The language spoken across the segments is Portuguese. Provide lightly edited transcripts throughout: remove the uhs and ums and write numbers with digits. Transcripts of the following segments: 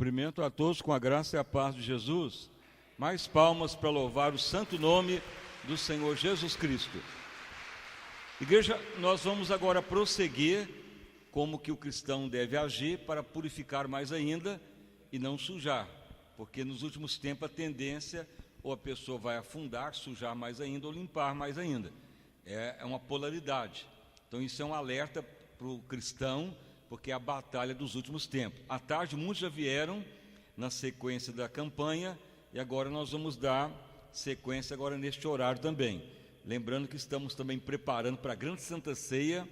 Cumprimento a todos com a graça e a paz de Jesus. Mais palmas para louvar o santo nome do Senhor Jesus Cristo. Igreja, nós vamos agora prosseguir como que o cristão deve agir para purificar mais ainda e não sujar, porque nos últimos tempos a tendência ou a pessoa vai afundar, sujar mais ainda ou limpar mais ainda. É uma polaridade. Então isso é um alerta para o cristão, porque é a batalha dos últimos tempos. À tarde muitos já vieram na sequência da campanha e agora nós vamos dar sequência agora neste horário também. Lembrando que estamos também preparando para a grande Santa Ceia,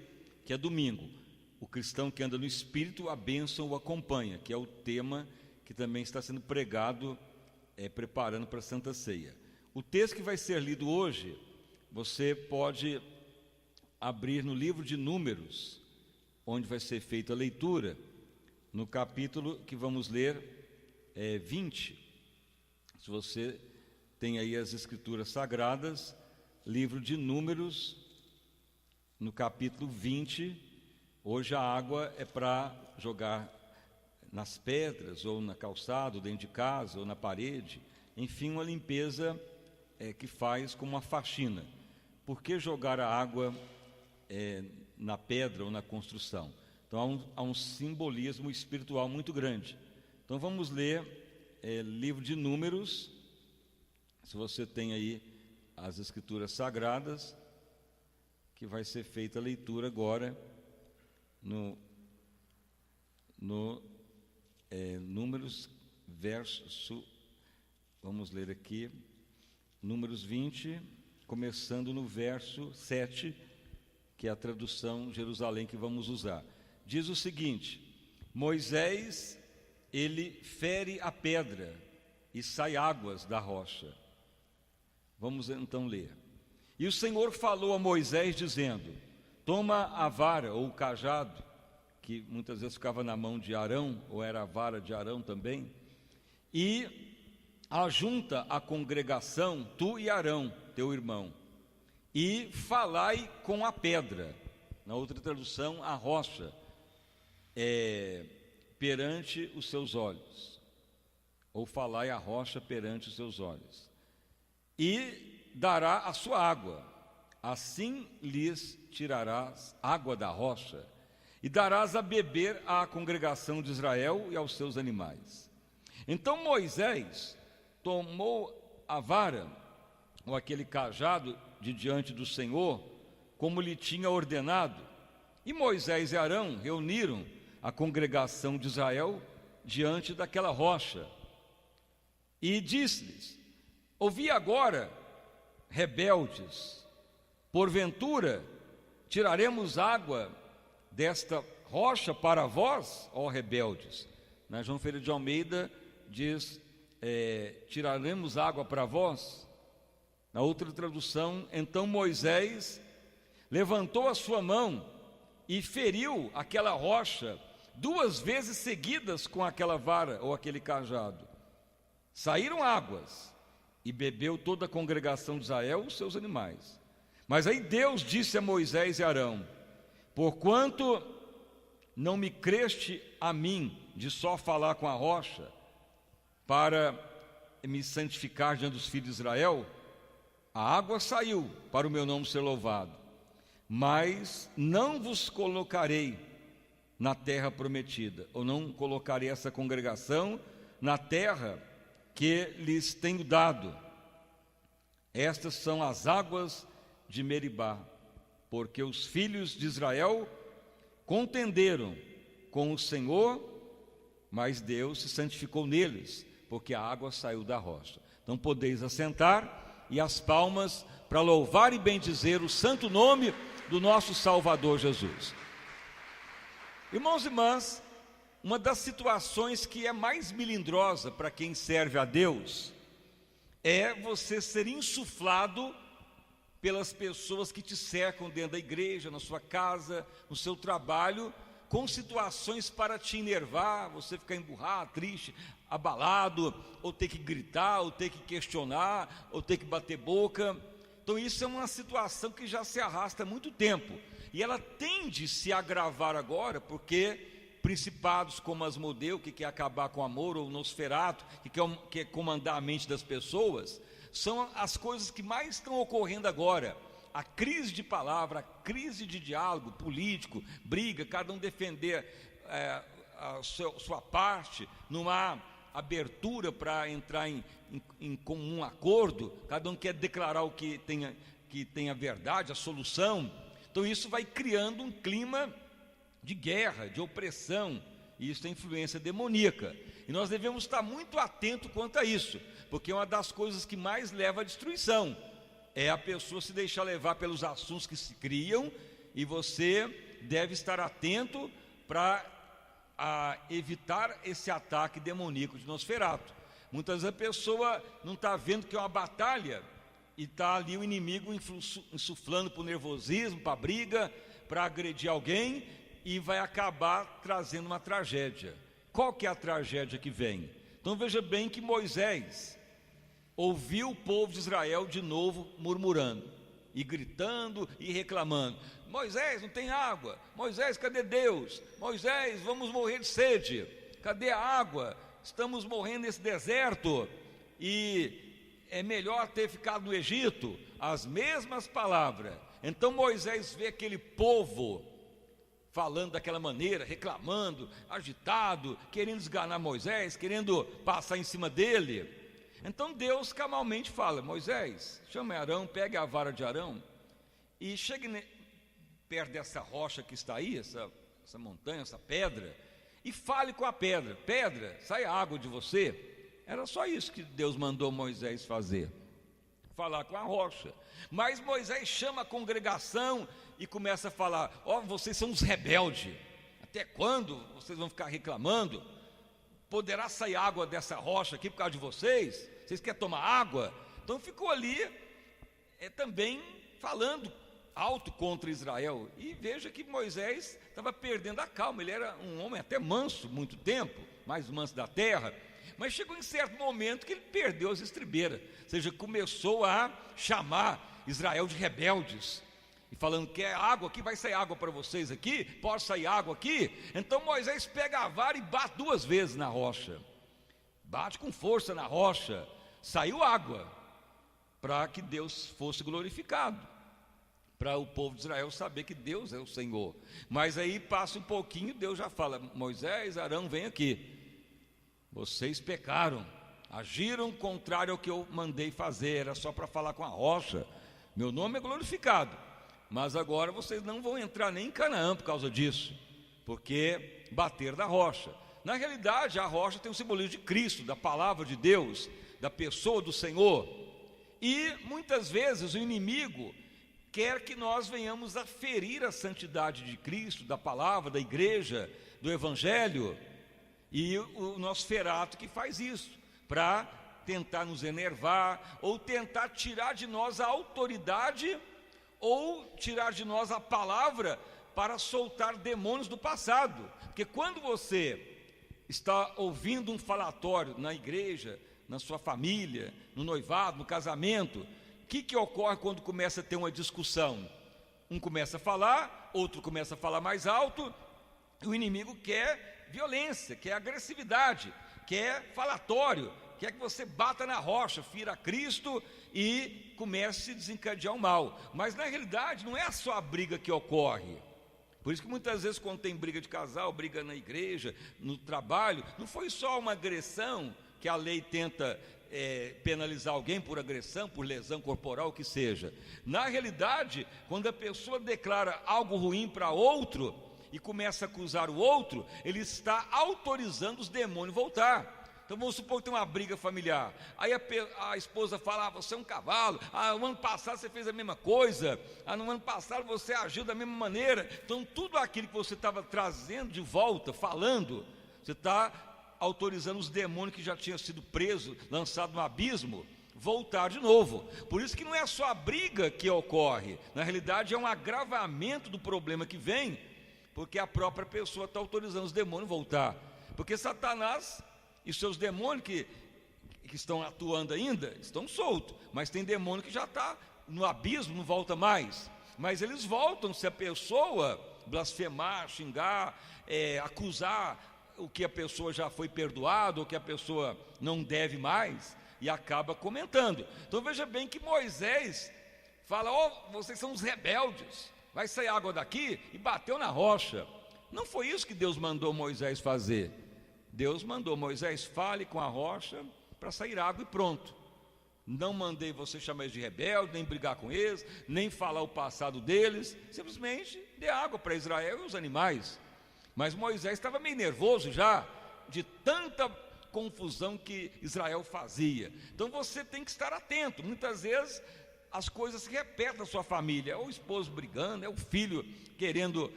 que é domingo. O cristão que anda no Espírito, a bênção o acompanha, que é o tema que também está sendo pregado, preparando para a Santa Ceia. O texto que vai ser lido hoje, você pode abrir no livro de Números, onde vai ser feita a leitura, no capítulo que vamos ler, 20. Se você tem aí as Escrituras Sagradas, livro de Números, no capítulo 20, hoje a água é para jogar nas pedras, ou na calçada, ou dentro de casa, ou na parede, enfim, uma limpeza que faz como uma faxina. Por que jogar a água na pedra ou na construção? Então há um simbolismo espiritual muito grande. Então vamos ler livro de Números, se você tem aí as Escrituras Sagradas, que vai ser feita a leitura agora no Números, vamos ler aqui, Números 20, começando no verso 7, que é a tradução Jerusalém que vamos usar. Diz o seguinte: Moisés, ele fere a pedra e sai águas da rocha. Vamos então ler. E o Senhor falou a Moisés dizendo: toma a vara ou o cajado, que muitas vezes ficava na mão de Arão, ou era a vara de Arão também, e ajunta a congregação, tu e Arão, teu irmão, e falai com a pedra, na outra tradução, a rocha, perante os seus olhos, ou falai a rocha perante os seus olhos, e dará a sua água, assim lhes tirarás água da rocha, e darás a beber à congregação de Israel e aos seus animais. Então Moisés tomou a vara, ou aquele cajado, de diante do Senhor, como lhe tinha ordenado, e Moisés e Arão reuniram a congregação de Israel diante daquela rocha, e disse-lhes: ouvi agora, rebeldes, porventura tiraremos água desta rocha para vós, ó rebeldes? João Ferreira de Almeida diz: tiraremos água para vós. Na outra tradução, então Moisés levantou a sua mão e feriu aquela rocha 2 vezes seguidas com aquela vara ou aquele cajado. Saíram águas e bebeu toda a congregação de Israel os seus animais. Mas aí Deus disse a Moisés e Arão: porquanto não me creste a mim de só falar com a rocha, para me santificar diante dos filhos de Israel, a água saiu para o meu nome ser louvado, mas não vos colocarei na terra prometida, ou não colocarei essa congregação na terra que lhes tenho dado. Estas são as águas de Meribá, porque os filhos de Israel contenderam com o Senhor, mas Deus se santificou neles, porque a água saiu da rocha. Então podeis assentar, e as palmas para louvar e bendizer o santo nome do nosso Salvador Jesus. Irmãos e irmãs, uma das situações que é mais melindrosa para quem serve a Deus é você ser insuflado pelas pessoas que te cercam dentro da igreja, na sua casa, no seu trabalho, com situações para te enervar, você ficar emburrado, triste, abalado, ou ter que gritar, ou ter que questionar, ou ter que bater boca. Então isso é uma situação que já se arrasta há muito tempo, e ela tende a se agravar agora, porque principados como Asmodeu, que quer acabar com o amor, ou Nosferato, que quer comandar a mente das pessoas. São as coisas que mais estão ocorrendo agora. A crise de palavra, a crise de diálogo político, briga, cada um defender a sua parte, numa abertura para entrar em comum acordo, cada um quer declarar o que tem a verdade, a solução. Então isso vai criando um clima de guerra, de opressão, e isso tem influência demoníaca. E nós devemos estar muito atentos quanto a isso, porque uma das coisas que mais leva à destruição é a pessoa se deixar levar pelos assuntos que se criam, e você deve estar atento para evitar esse ataque demoníaco de Nosferato. Muitas vezes a pessoa não está vendo que é uma batalha, e está ali o inimigo insuflando para o nervosismo, para a briga, para agredir alguém, e vai acabar trazendo uma tragédia. Qual que é a tragédia que vem? Então veja bem que Moisés ouviu o povo de Israel de novo murmurando, e gritando e reclamando: Moisés, não tem água. Moisés, cadê Deus? Moisés, vamos morrer de sede. Cadê a água? Estamos morrendo nesse deserto, e é melhor ter ficado no Egito. As mesmas palavras. Então Moisés vê aquele povo falando daquela maneira, reclamando, agitado, querendo esganar Moisés, querendo passar em cima dele. Então Deus calmamente fala: Moisés, chame Arão, pegue a vara de Arão e chegue perto dessa rocha que está aí, essa montanha, essa pedra, e fale com a pedra: pedra, sai água de você. Era só isso que Deus mandou Moisés fazer, falar com a rocha. Mas Moisés chama a congregação e começa a falar: vocês são uns rebeldes, até quando vocês vão ficar reclamando? Poderá sair água dessa rocha aqui por causa de vocês? Vocês querem tomar água? Então ficou ali também falando alto contra Israel. E veja que Moisés estava perdendo a calma. Ele era um homem até manso, muito tempo, mais manso da terra. Mas chegou em certo momento que ele perdeu as estribeiras, ou seja, começou a chamar Israel de rebeldes, e falando: quer água aqui? Vai sair água para vocês aqui? Pode sair água aqui? Então Moisés pega a vara e bate 2 vezes na rocha, bate com força na rocha, saiu água, para que Deus fosse glorificado, para o povo de Israel saber que Deus é o Senhor. Mas aí passa um pouquinho, Deus já fala: Moisés, Arão, vem aqui. Vocês pecaram, agiram contrário ao que eu mandei fazer, era só para falar com a rocha. Meu nome é glorificado, mas agora vocês não vão entrar nem em Canaã por causa disso, porque bateram da rocha. Na realidade, a rocha tem o simbolismo de Cristo, da palavra de Deus, da pessoa do Senhor. E muitas vezes o inimigo quer que nós venhamos a ferir a santidade de Cristo, da palavra, da igreja, do evangelho. E o Nosferato que faz isso, para tentar nos enervar, ou tentar tirar de nós a autoridade, ou tirar de nós a palavra, para soltar demônios do passado. Porque quando você está ouvindo um falatório na igreja, na sua família, no noivado, no casamento, o que ocorre quando começa a ter uma discussão? Um começa a falar, outro começa a falar mais alto, e o inimigo quer violência, quer agressividade, quer falatório, quer que você bata na rocha, fira a Cristo e comece a desencadear o mal. Mas na realidade não é só a briga que ocorre. Por isso que muitas vezes quando tem briga de casal, briga na igreja, no trabalho, não foi só uma agressão que a lei tenta penalizar alguém por agressão, por lesão corporal, o que seja. Na realidade, quando a pessoa declara algo ruim para outro e começa a acusar o outro, ele está autorizando os demônios a voltar. Então vamos supor que tem uma briga familiar, aí a esposa fala: você é um cavalo, no ano passado você fez a mesma coisa, no ano passado você agiu da mesma maneira. Então tudo aquilo que você estava trazendo de volta, falando, você está autorizando os demônios que já tinham sido presos, lançados no abismo, voltar de novo. Por isso que não é só a briga que ocorre, na realidade é um agravamento do problema que vem, porque a própria pessoa está autorizando os demônios a voltar. Porque Satanás e seus demônios que estão atuando ainda, estão soltos, mas tem demônio que já está no abismo, não volta mais. Mas eles voltam se a pessoa blasfemar, xingar, acusar o que a pessoa já foi perdoado, ou que a pessoa não deve mais, e acaba comentando. Então veja bem que Moisés fala: vocês são os rebeldes, vai sair água daqui, e bateu na rocha. Não foi isso que Deus mandou Moisés fazer. Deus mandou: Moisés, fale com a rocha para sair água, e pronto. Não mandei você chamar eles de rebelde, nem brigar com eles, nem falar o passado deles, simplesmente dê água para Israel e os animais. Mas Moisés estava meio nervoso já, de tanta confusão que Israel fazia. Então você tem que estar atento. Muitas vezes as coisas se repetem na sua família: é o esposo brigando, é o filho querendo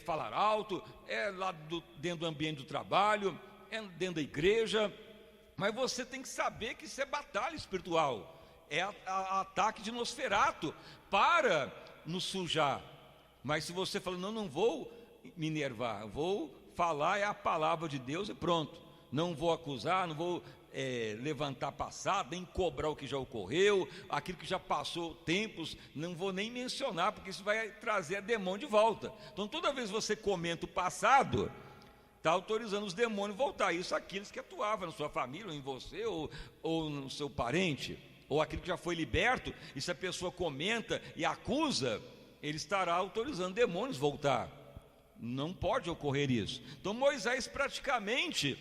falar alto, é lá dentro do ambiente do trabalho, é dentro da igreja. Mas você tem que saber que isso é batalha espiritual, é ataque de Nosferato para nos sujar. Mas se você fala: não vou me enervar, vou falar a palavra de Deus e pronto, não vou acusar, não vou levantar passado, nem cobrar o que já ocorreu, aquilo que já passou tempos, não vou nem mencionar, porque isso vai trazer demônio de volta. Então toda vez que você comenta o passado, está autorizando os demônios a voltar. Isso aqueles que atuavam na sua família, ou em você, ou no seu parente, ou aquele que já foi liberto. E se a pessoa comenta e acusa, ele estará autorizando demônios a voltar. Não pode ocorrer isso. Então Moisés praticamente,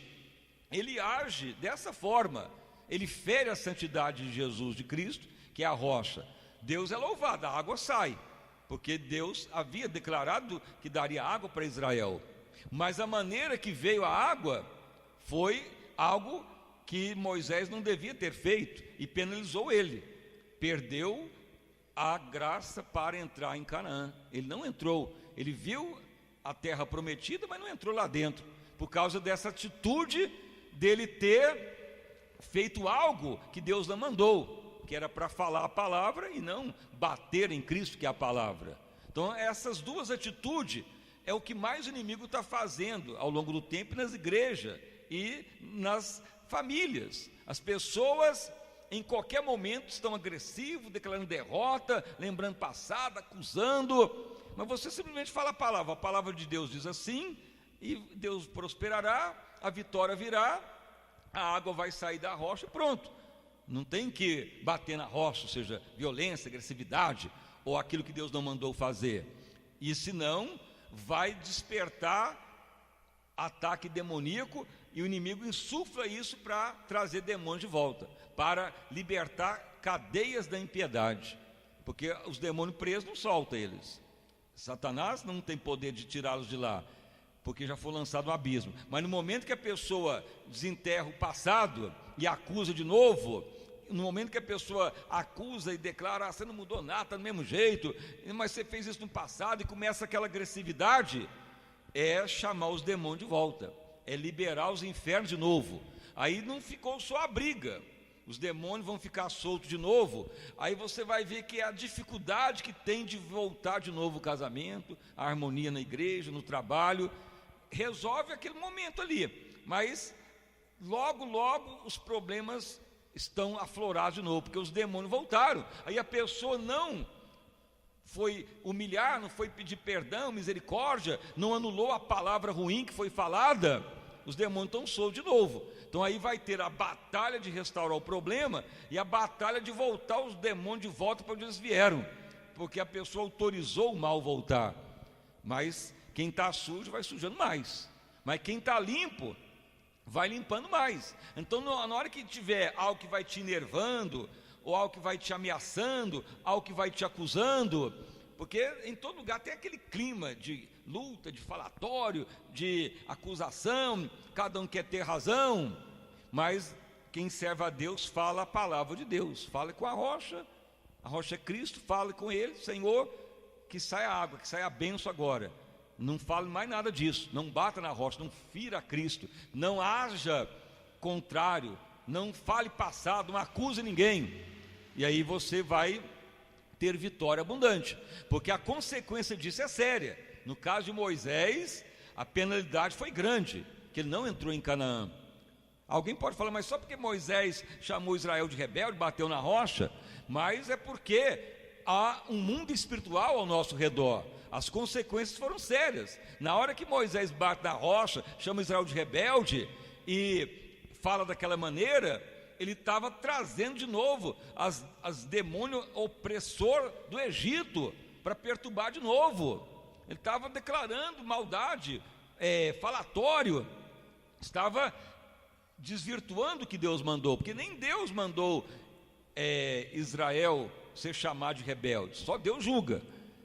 ele age dessa forma. Ele fere a santidade de Jesus, de Cristo, que é a rocha. Deus é louvado, a água sai, porque Deus havia declarado que daria água para Israel. Mas a maneira que veio a água foi algo que Moisés não devia ter feito, e penalizou ele. Perdeu a graça para entrar em Canaã. Ele não entrou. Ele viu a terra prometida, mas não entrou lá dentro, por causa dessa atitude dele ter feito algo que Deus não mandou, que era para falar a palavra e não bater em Cristo, que é a palavra. Então essas duas atitudes é o que mais o inimigo está fazendo ao longo do tempo nas igrejas e nas famílias. As pessoas em qualquer momento estão agressivos, declarando derrota, lembrando passado, acusando. Mas você simplesmente fala a palavra de Deus diz assim, e Deus prosperará, a vitória virá, a água vai sair da rocha e pronto. Não tem que bater na rocha, ou seja, violência, agressividade, ou aquilo que Deus não mandou fazer. E senão vai despertar ataque demoníaco, e o inimigo insufla isso para trazer demônios de volta, para libertar cadeias da impiedade, porque os demônios presos não soltam eles. Satanás não tem poder de tirá-los de lá, porque já foi lançado no abismo. Mas no momento que a pessoa desenterra o passado e acusa de novo, no momento que a pessoa acusa e declara: você não mudou nada, está do mesmo jeito, mas você fez isso no passado, e começa aquela agressividade, é chamar os demônios de volta, é liberar os infernos de novo. Aí não ficou só a briga, os demônios vão ficar soltos de novo. Aí você vai ver que é a dificuldade que tem de voltar de novo o casamento, a harmonia na igreja, no trabalho, resolve aquele momento ali, mas logo os problemas estão aflorados de novo, porque os demônios voltaram. Aí a pessoa não foi humilhar, não foi pedir perdão, misericórdia, não anulou a palavra ruim que foi falada, os demônios estão soltos de novo. Então aí vai ter a batalha de restaurar o problema e a batalha de voltar os demônios de volta para onde eles vieram, porque a pessoa autorizou o mal voltar. Mas quem está sujo vai sujando mais, mas quem está limpo vai limpando mais. Então na hora que tiver algo que vai te enervando, ou algo que vai te ameaçando, algo que vai te acusando, porque em todo lugar tem aquele clima de luta, de falatório, de acusação, cada um quer ter razão, mas quem serve a Deus fala a palavra de Deus. Fale com a rocha é Cristo, fale com ele: Senhor, que saia a água, que saia a bênção agora. Não fale mais nada disso, não bata na rocha, não fira a Cristo, não haja contrário, não fale passado, não acuse ninguém, e aí você vai ter vitória abundante, porque a consequência disso é séria. No caso de Moisés, a penalidade foi grande, que ele não entrou em Canaã. Alguém pode falar: mas só porque Moisés chamou Israel de rebelde, bateu na rocha? Mas é porque há um mundo espiritual ao nosso redor. As consequências foram sérias. Na hora que Moisés bate na rocha, chama Israel de rebelde e fala daquela maneira, ele estava trazendo de novo as demônios opressor do Egito para perturbar de novo. Ele estava declarando maldade, falatório, estava desvirtuando o que Deus mandou, porque nem Deus mandou Israel ser chamado de rebelde, só Deus julga,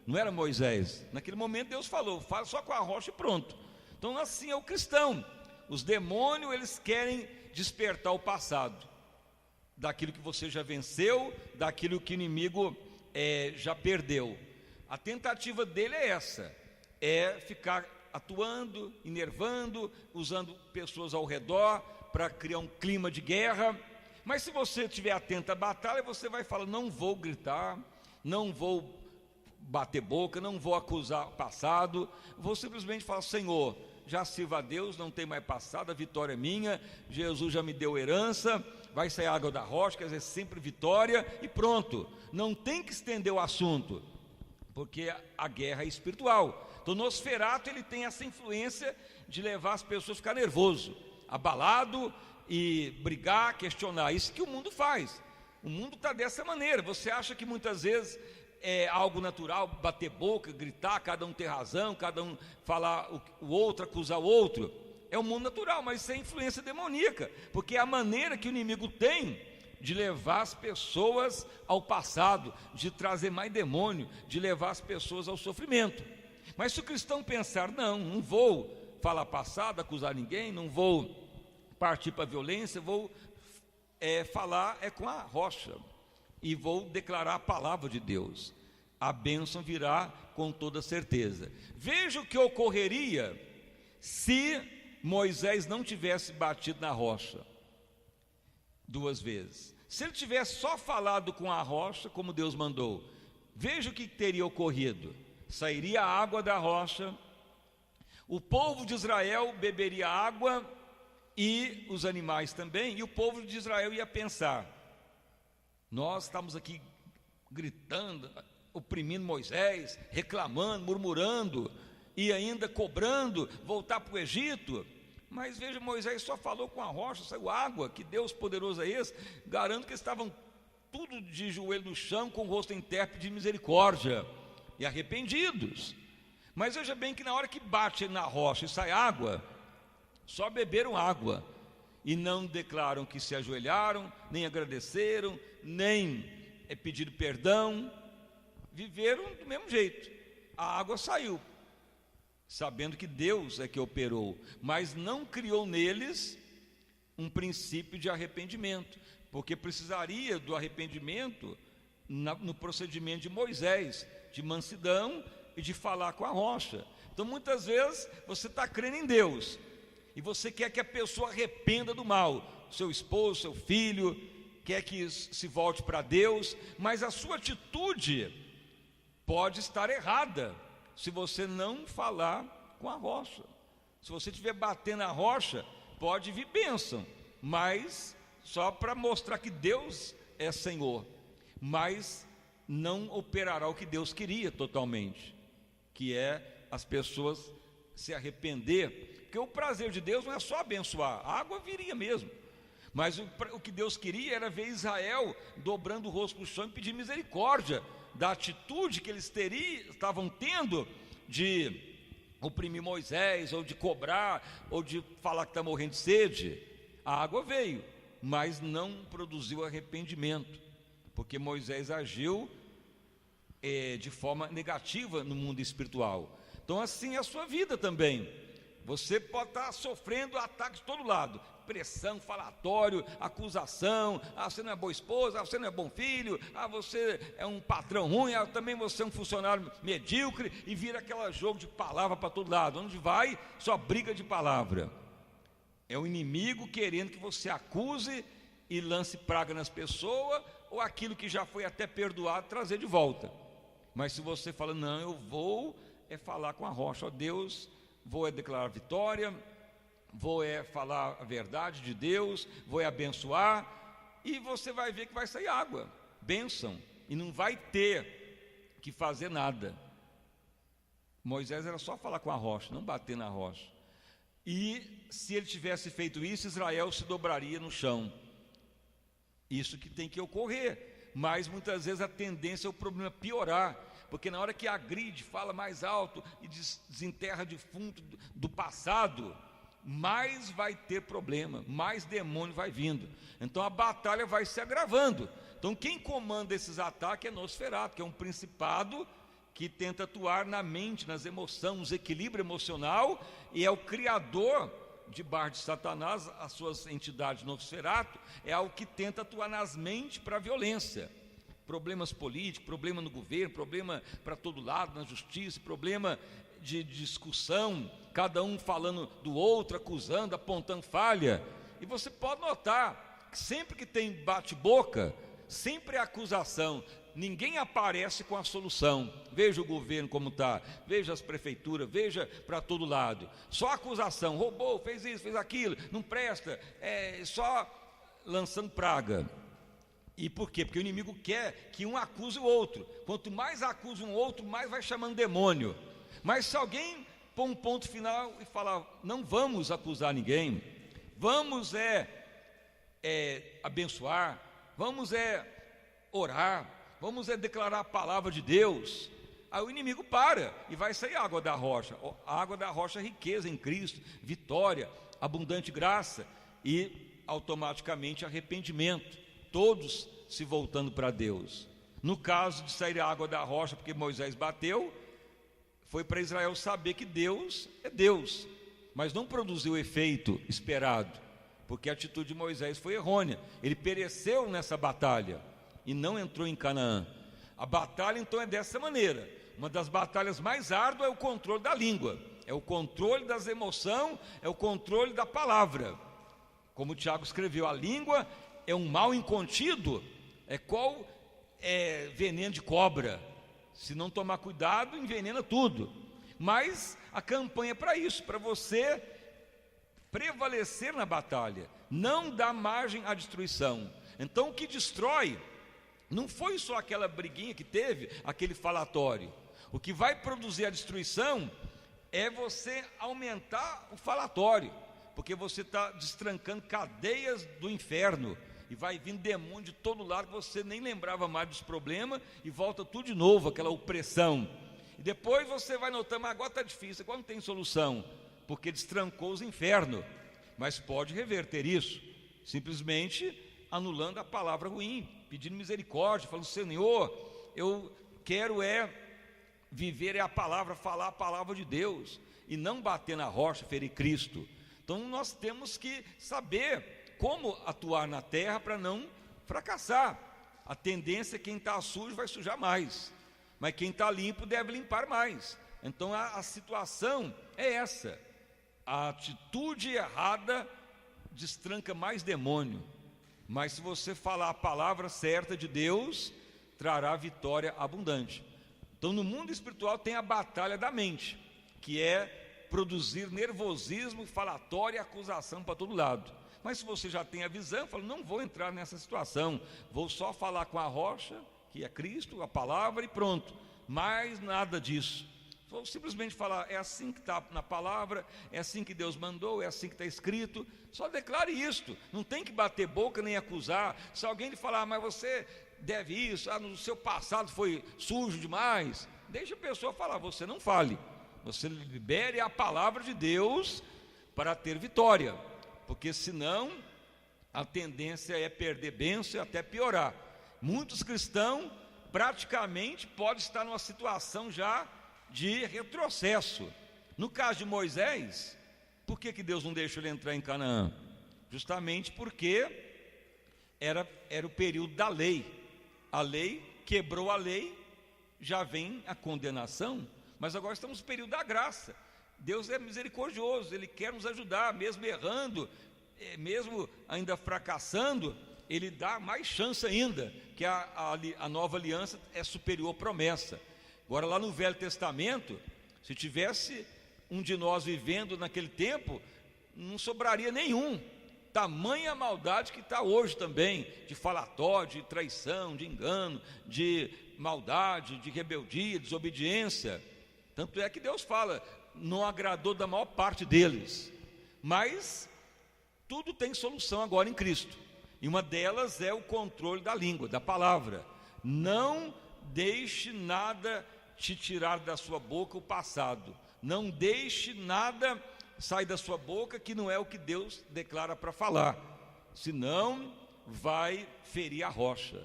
não era Moisés. Naquele momento Deus falou, fala só com a rocha e pronto. Então assim é o cristão. Os demônios, eles querem despertar o passado, daquilo que você já venceu, daquilo que o inimigo já perdeu. A tentativa dele é essa, ficar atuando, enervando, usando pessoas ao redor para criar um clima de guerra. Mas se você estiver atento à batalha, você vai falar, não vou gritar, não vou bater boca, não vou acusar o passado, vou simplesmente falar, Senhor, já sirva a Deus, não tem mais passado, a vitória é minha, Jesus já me deu herança, vai sair água da rocha, quer dizer, sempre vitória, e pronto. Não tem que estender o assunto, porque a guerra é espiritual. Então Nosferatu, ele tem essa influência de levar as pessoas a ficar nervoso, abalado, e brigar, questionar. Isso que o mundo faz. O mundo está dessa maneira. Você acha que muitas vezes é algo natural bater boca, gritar, cada um ter razão, cada um falar o outro, acusar o outro? É o mundo natural, mas isso é influência demoníaca, porque é a maneira que o inimigo tem de levar as pessoas ao passado, de trazer mais demônio, de levar as pessoas ao sofrimento. Mas se o cristão pensar, não vou falar passado, acusar ninguém, não vou partir para a violência, vou falar com a rocha e vou declarar a palavra de Deus, a bênção virá com toda certeza. Veja o que ocorreria se Moisés não tivesse batido na rocha 2 vezes. Se ele tivesse só falado com a rocha como Deus mandou, veja o que teria ocorrido. Sairia a água da rocha, o povo de Israel beberia água e os animais também, e o povo de Israel ia pensar, nós estamos aqui gritando, oprimindo Moisés, reclamando, murmurando, e ainda cobrando, voltar para o Egito, mas veja, Moisés só falou com a rocha, saiu água, que Deus poderoso é esse? Garanto que estavam tudo de joelho no chão, com o rosto em terpo de misericórdia, e arrependidos. Mas veja bem que na hora que bate na rocha e sai água, só beberam água e não declaram que se ajoelharam, nem agradeceram, nem pediram perdão, viveram do mesmo jeito. A água saiu, sabendo que Deus é que operou, mas não criou neles um princípio de arrependimento, porque precisaria do arrependimento no procedimento de Moisés, de mansidão e de falar com a rocha. Então muitas vezes você está crendo em Deus, e você quer que a pessoa arrependa do mal, seu esposo, seu filho, quer que se volte para Deus, mas a sua atitude pode estar errada, se você não falar com a rocha. Se você estiver batendo a rocha, pode vir bênção, mas só para mostrar que Deus é Senhor, mas não operará o que Deus queria totalmente, que é as pessoas se arrepender. Porque o prazer de Deus não é só abençoar, a água viria mesmo, mas o que Deus queria era ver Israel dobrando o rosto para o chão e pedir misericórdia da atitude que eles estavam tendo de oprimir Moisés, ou de cobrar, ou de falar que está morrendo de sede. A água veio, mas não produziu arrependimento, porque Moisés agiu de forma negativa no mundo espiritual. Então assim é a sua vida também. Você pode estar sofrendo ataques de todo lado, pressão, falatório, acusação, você não é boa esposa, você não é bom filho, você é um patrão ruim, também você é um funcionário medíocre, e vira aquele jogo de palavra para todo lado. Onde vai, só briga de palavra. É o inimigo querendo que você acuse e lance praga nas pessoas, ou aquilo que já foi até perdoado, trazer de volta. Mas se você fala, não, eu vou falar com a rocha, ó Deus, vou declarar vitória, vou falar a verdade de Deus, vou abençoar, e você vai ver que vai sair água, bênção, e não vai ter que fazer nada. Moisés era só falar com a rocha, não bater na rocha. E se ele tivesse feito isso, Israel se dobraria no chão. Isso que tem que ocorrer. Mas muitas vezes a tendência é o problema piorar, porque na hora que agride, fala mais alto e desenterra defunto do passado, mais vai ter problema, mais demônio vai vindo. Então a batalha vai se agravando. Então quem comanda esses ataques é Nosferatu, que é um principado que tenta atuar na mente, nas emoções, nos equilíbrio emocional, e é o criador, debaixo de Satanás, as suas entidades Nosferatu, é o que tenta atuar nas mentes para a violência. Problemas políticos, problema no governo, problema para todo lado, na justiça, problema de discussão, cada um falando do outro, acusando, apontando falha. E você pode notar que sempre que tem bate-boca, sempre é acusação. Ninguém aparece com a solução. Veja o governo como está, veja as prefeituras, veja para todo lado. Só acusação, roubou, fez isso, fez aquilo, não presta, só lançando praga. E por quê? Porque o inimigo quer que um acuse o outro. Quanto mais acusa um outro, mais vai chamando demônio. Mas se alguém pôr um ponto final e falar, não vamos acusar ninguém, vamos abençoar, vamos orar, vamos declarar a palavra de Deus, aí o inimigo para e vai sair água da rocha. A água da rocha é riqueza em Cristo, vitória, abundante graça e automaticamente arrependimento, todos se voltando para Deus. No caso de sair a água da rocha, porque Moisés bateu, foi para Israel saber que Deus é Deus, mas não produziu o efeito esperado, porque a atitude de Moisés foi errônea. Ele pereceu nessa batalha e não entrou em Canaã. A batalha então é dessa maneira. Uma das batalhas mais árduas é o controle da língua, é o controle das emoções, é o controle da palavra. Como o Tiago escreveu, a língua é um mal incontido, qual veneno de cobra. Se não tomar cuidado, envenena tudo. Mas a campanha é para isso, para você prevalecer na batalha, não dar margem à destruição. Então o que destrói não foi só aquela briguinha que teve, aquele falatório. O que vai produzir a destruição é você aumentar o falatório, porque você está destrancando cadeias do inferno, e vai vindo demônio de todo lado, que você nem lembrava mais dos problemas, e volta tudo de novo, aquela opressão. E depois você vai notando, mas agora está difícil, agora não tem solução, porque destrancou os infernos. Mas pode reverter isso, simplesmente anulando a palavra ruim, pedindo misericórdia, falando, Senhor, eu quero viver a palavra, falar a palavra de Deus, e não bater na rocha, ferir Cristo. Então nós temos que saber como atuar na terra para não fracassar. A tendência é quem está sujo vai sujar mais, mas quem está limpo deve limpar mais. Então a situação é essa. A atitude errada destranca mais demônio, mas se você falar a palavra certa de Deus, trará vitória abundante. Então no mundo espiritual tem a batalha da mente, que é produzir nervosismo, falatório e acusação para todo lado. Mas se você já tem a visão, fala, não vou entrar nessa situação, vou só falar com a rocha, que é Cristo, a palavra, e pronto. Mais nada disso. Vou simplesmente falar, é assim que está na palavra, é assim que Deus mandou, é assim que está escrito. Só declare isto, não tem que bater boca nem acusar. Se alguém lhe falar, mas você deve isso, no seu passado foi sujo demais, deixa a pessoa falar, você não fale. Você libere a palavra de Deus para ter vitória, porque senão a tendência é perder bênção e até piorar. Muitos cristãos praticamente podem estar numa situação já de retrocesso. No caso de Moisés, por que Deus não deixou ele entrar em Canaã? Justamente porque era o período da lei. A lei, quebrou a lei, já vem a condenação, mas agora estamos no período da graça. Deus é misericordioso, Ele quer nos ajudar, mesmo errando, mesmo ainda fracassando, Ele dá mais chance ainda, que a nova aliança é superior à promessa. Agora lá no Velho Testamento, se tivesse um de nós vivendo naquele tempo, não sobraria nenhum, tamanha maldade que está hoje também, de falatório, de traição, de engano, de maldade, de rebeldia, desobediência. Tanto é que Deus fala, não agradou da maior parte deles, mas tudo tem solução agora em Cristo, e uma delas é o controle da língua, da palavra. Não deixe nada te tirar da sua boca o passado, não deixe nada sair da sua boca que não é o que Deus declara para falar, senão vai ferir a rocha,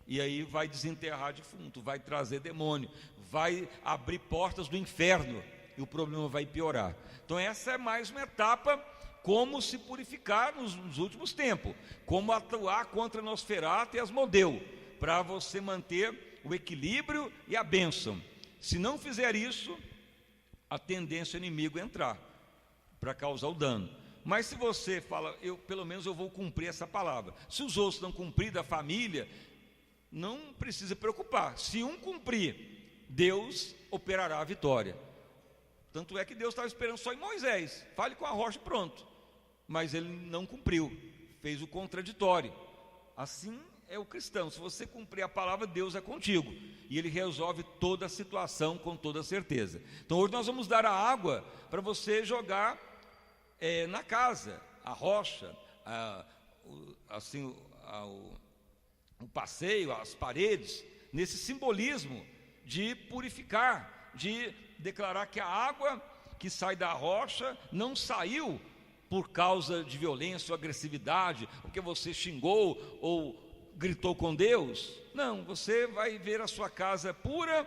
e aí vai desenterrar defunto, vai trazer demônio, vai abrir portas do inferno, e o problema vai piorar. Então essa é mais uma etapa, como se purificar nos últimos tempos, como atuar contra Nosferatu e Asmodeu, para você manter o equilíbrio e a bênção. Se não fizer isso, a tendência é o inimigo entrar para causar o dano. Mas se você fala, pelo menos eu vou cumprir essa palavra, se os outros não cumprir da família, não precisa preocupar. Se um cumprir, Deus operará a vitória. Tanto é que Deus estava esperando só em Moisés, fale com a rocha e pronto. Mas ele não cumpriu, fez o contraditório. Assim é o cristão, se você cumprir a palavra, Deus é contigo, e Ele resolve toda a situação com toda certeza. Então hoje nós vamos dar a água para você jogar na casa, a rocha, o passeio, as paredes, nesse simbolismo de purificar, de declarar que a água que sai da rocha não saiu por causa de violência ou agressividade, porque você xingou ou gritou com Deus. Não, você vai ver a sua casa pura,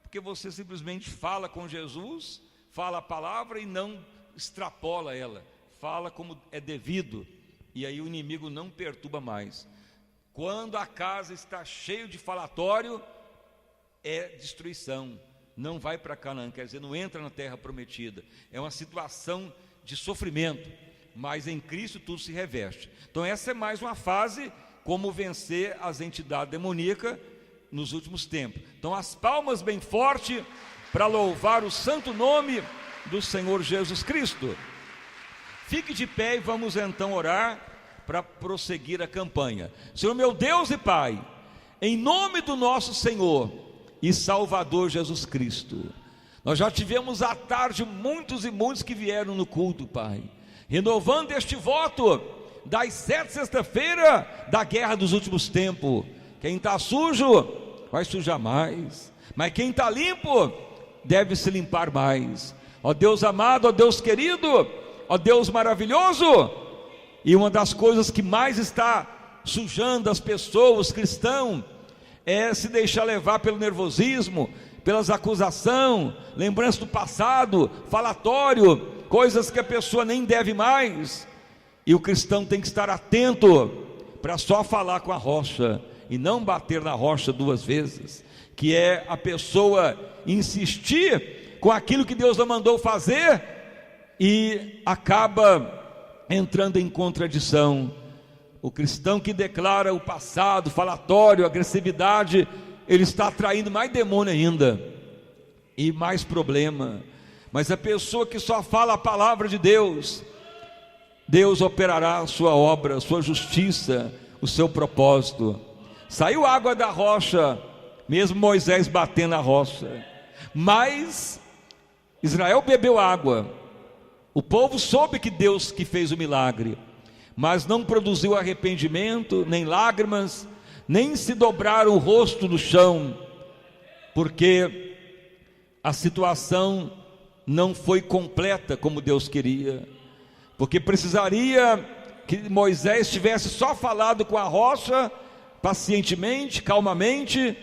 porque você simplesmente fala com Jesus, fala a palavra e não extrapola ela, fala como é devido, e aí o inimigo não perturba mais. Quando a casa está cheia de falatório, é destruição, não vai para Canaã, quer dizer, não entra na terra prometida, é uma situação de sofrimento, mas em Cristo tudo se reveste. Então essa é mais uma fase, como vencer as entidades demoníacas nos últimos tempos. Então as palmas bem forte para louvar o santo nome do Senhor Jesus Cristo. Fique de pé e vamos então orar para prosseguir a campanha. Senhor meu Deus e Pai, em nome do nosso Senhor e Salvador Jesus Cristo, nós já tivemos à tarde muitos e muitos que vieram no culto, Pai, renovando este voto das 7 sexta-feira da guerra dos últimos tempos. Quem está sujo vai sujar mais, mas quem está limpo deve se limpar mais. Ó Deus amado, ó Deus querido, ó Deus maravilhoso. E uma das coisas que mais está sujando as pessoas, cristãos, é se deixar levar pelo nervosismo, pelas acusações, lembranças do passado, falatório, coisas que a pessoa nem deve mais. E o cristão tem que estar atento para só falar com a rocha e não bater na rocha 2 vezes, que é a pessoa insistir com aquilo que Deus não mandou fazer e acaba entrando em contradição. O cristão que declara o passado, falatório, agressividade, ele está atraindo mais demônio ainda e mais problema. Mas a pessoa que só fala a palavra de Deus, Deus operará a sua obra, a sua justiça, o seu propósito. Saiu água da rocha, mesmo Moisés batendo na rocha, mas Israel bebeu água. O povo soube que Deus que fez o milagre, mas não produziu arrependimento, nem lágrimas, nem se dobraram o rosto no chão, porque a situação não foi completa como Deus queria, porque precisaria que Moisés tivesse só falado com a rocha, pacientemente, calmamente,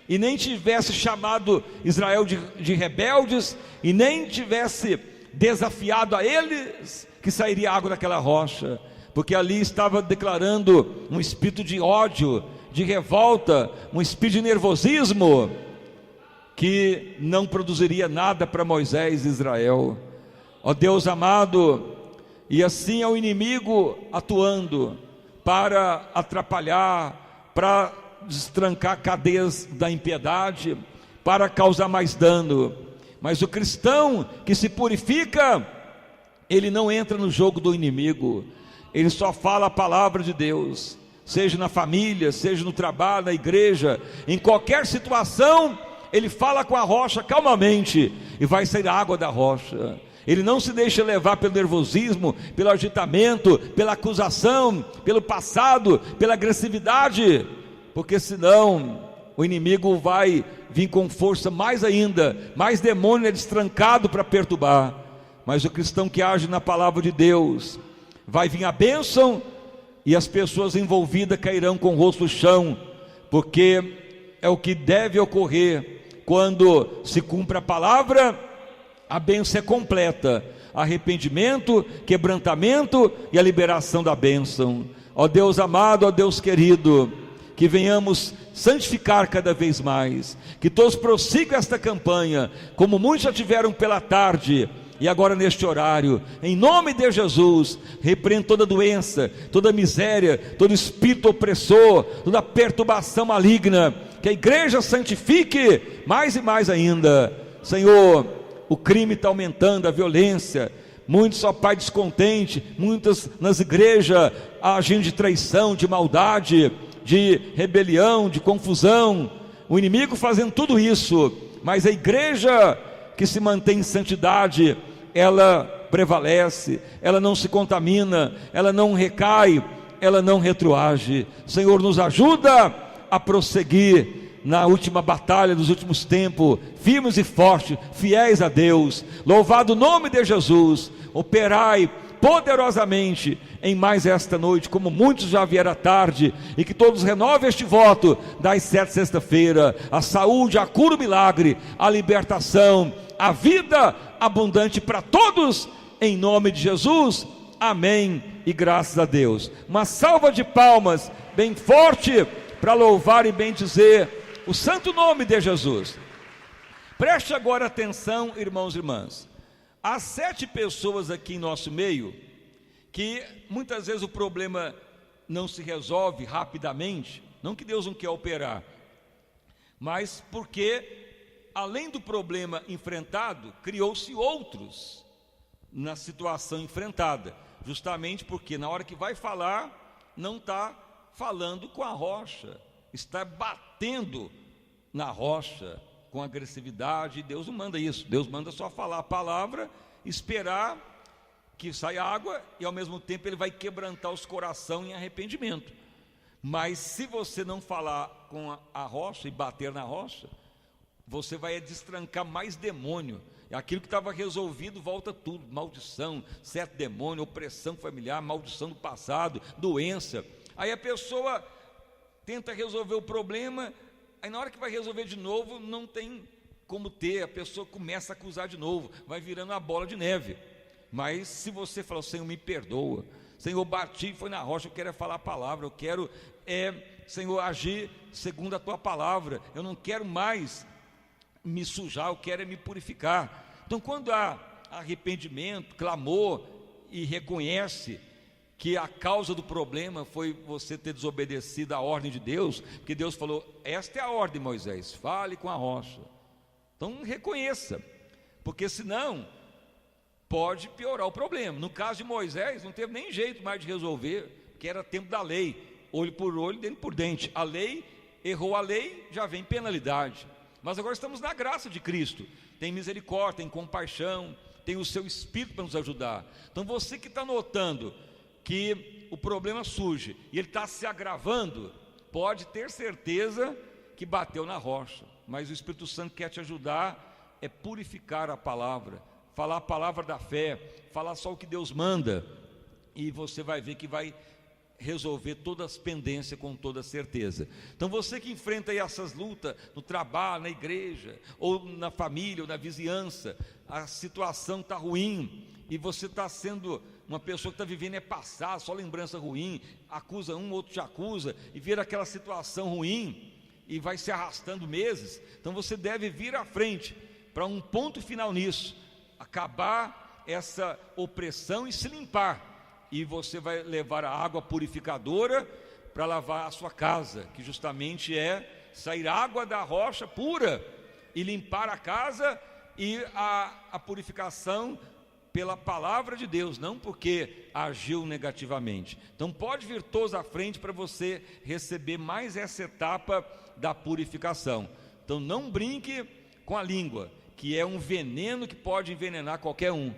e nem tivesse chamado Israel de rebeldes, e nem tivesse desafiado a eles que sairia água daquela rocha, porque ali estava declarando um espírito de ódio, de revolta, um espírito de nervosismo, que não produziria nada para Moisés e Israel. Ó Deus amado, e assim é o inimigo atuando para atrapalhar, para destrancar cadeias da impiedade, para causar mais dano. Mas o cristão que se purifica, ele não entra no jogo do inimigo, ele só fala a palavra de Deus, seja na família, seja no trabalho, na igreja, em qualquer situação, ele fala com a rocha calmamente e vai sair água da rocha. Ele não se deixa levar pelo nervosismo, pelo agitamento, pela acusação, pelo passado, pela agressividade, porque senão o inimigo vai vir com força mais ainda, mais demônio é destrancado para perturbar. Mas o cristão que age na palavra de Deus, vai vir a bênção e as pessoas envolvidas cairão com o rosto no chão, porque é o que deve ocorrer quando se cumpre a palavra. A bênção é completa, arrependimento, quebrantamento e a liberação da bênção. Ó Deus amado, ó Deus querido, que venhamos santificar cada vez mais, que todos prossigam esta campanha, como muitos já tiveram pela tarde, e agora neste horário, em nome de Jesus, repreendo toda doença, toda miséria, todo espírito opressor, toda perturbação maligna, que a igreja santifique mais e mais ainda. Senhor, o crime está aumentando, a violência, muitos, ó Pai, descontente, muitas nas igrejas agindo de traição, de maldade, de rebelião, de confusão, o inimigo fazendo tudo isso, mas a igreja que se mantém em santidade, ela prevalece, ela não se contamina, ela não recai, ela não retroage. Senhor, nos ajuda a prosseguir na última batalha dos últimos tempos, firmes e fortes, fiéis a Deus. Louvado o nome de Jesus. Operai poderosamente em mais esta noite, como muitos já vieram à tarde, e que todos renovem este voto das 7 sexta-feira, a saúde, a cura, o milagre, a libertação, a vida abundante para todos, em nome de Jesus, amém, e graças a Deus. Uma salva de palmas bem forte, para louvar e bendizer o santo nome de Jesus. Preste agora atenção, irmãos e irmãs. Há 7 pessoas aqui em nosso meio, que muitas vezes o problema não se resolve rapidamente, não que Deus não quer operar, mas porque além do problema enfrentado, criou-se outros na situação enfrentada, justamente porque na hora que vai falar, não está falando com a rocha, está batendo na rocha com agressividade. Deus não manda isso, Deus manda só falar a palavra, esperar que saia água, e ao mesmo tempo ele vai quebrantar os corações em arrependimento. Mas se você não falar com a rocha e bater na rocha, você vai destrancar mais demônio, e aquilo que estava resolvido volta tudo, maldição, 7 demônios, opressão familiar, maldição do passado, doença. Aí a pessoa tenta resolver o problema, aí na hora que vai resolver de novo, não tem como ter, a pessoa começa a acusar de novo, vai virando uma bola de neve. Mas se você falar, Senhor, me perdoa, Senhor, bati, foi na rocha, eu quero falar a palavra, eu quero, Senhor, agir segundo a Tua palavra, eu não quero mais me sujar, eu quero me purificar. Então quando há arrependimento, clamor, e reconhece que a causa do problema foi você ter desobedecido a ordem de Deus, porque Deus falou, esta é a ordem, Moisés, fale com a rocha. Então reconheça, porque senão pode piorar o problema. No caso de Moisés, não teve nem jeito mais de resolver, porque era tempo da lei, olho por olho, dente por dente. A lei, errou a lei, já vem penalidade. Mas agora estamos na graça de Cristo, tem misericórdia, tem compaixão, tem o seu Espírito para nos ajudar. Então você que está notando que o problema surge e ele está se agravando, pode ter certeza que bateu na rocha. Mas o Espírito Santo quer te ajudar, é purificar a palavra, falar a palavra da fé, falar só o que Deus manda, e você vai ver que vai resolver todas as pendências com toda certeza. Então você que enfrenta aí essas lutas no trabalho, na igreja, ou na família, ou na vizinhança, a situação está ruim, e você está sendo uma pessoa que está vivendo passado, só lembrança ruim, acusa um, outro te acusa, e vira aquela situação ruim, e vai se arrastando meses. Então você deve vir à frente, para um ponto final nisso, acabar essa opressão e se limpar, e você vai levar a água purificadora para lavar a sua casa, que justamente é sair água da rocha pura e limpar a casa, e a purificação pela palavra de Deus, não porque agiu negativamente. Então pode vir todos à frente para você receber mais essa etapa da purificação. Então não brinque com a língua, que é um veneno que pode envenenar qualquer um.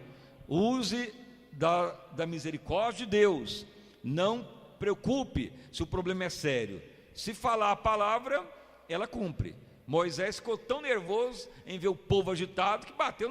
Use da misericórdia de Deus. Não preocupe se o problema é sério. Se falar a palavra, ela cumpre. Moisés ficou tão nervoso em ver o povo agitado que bateu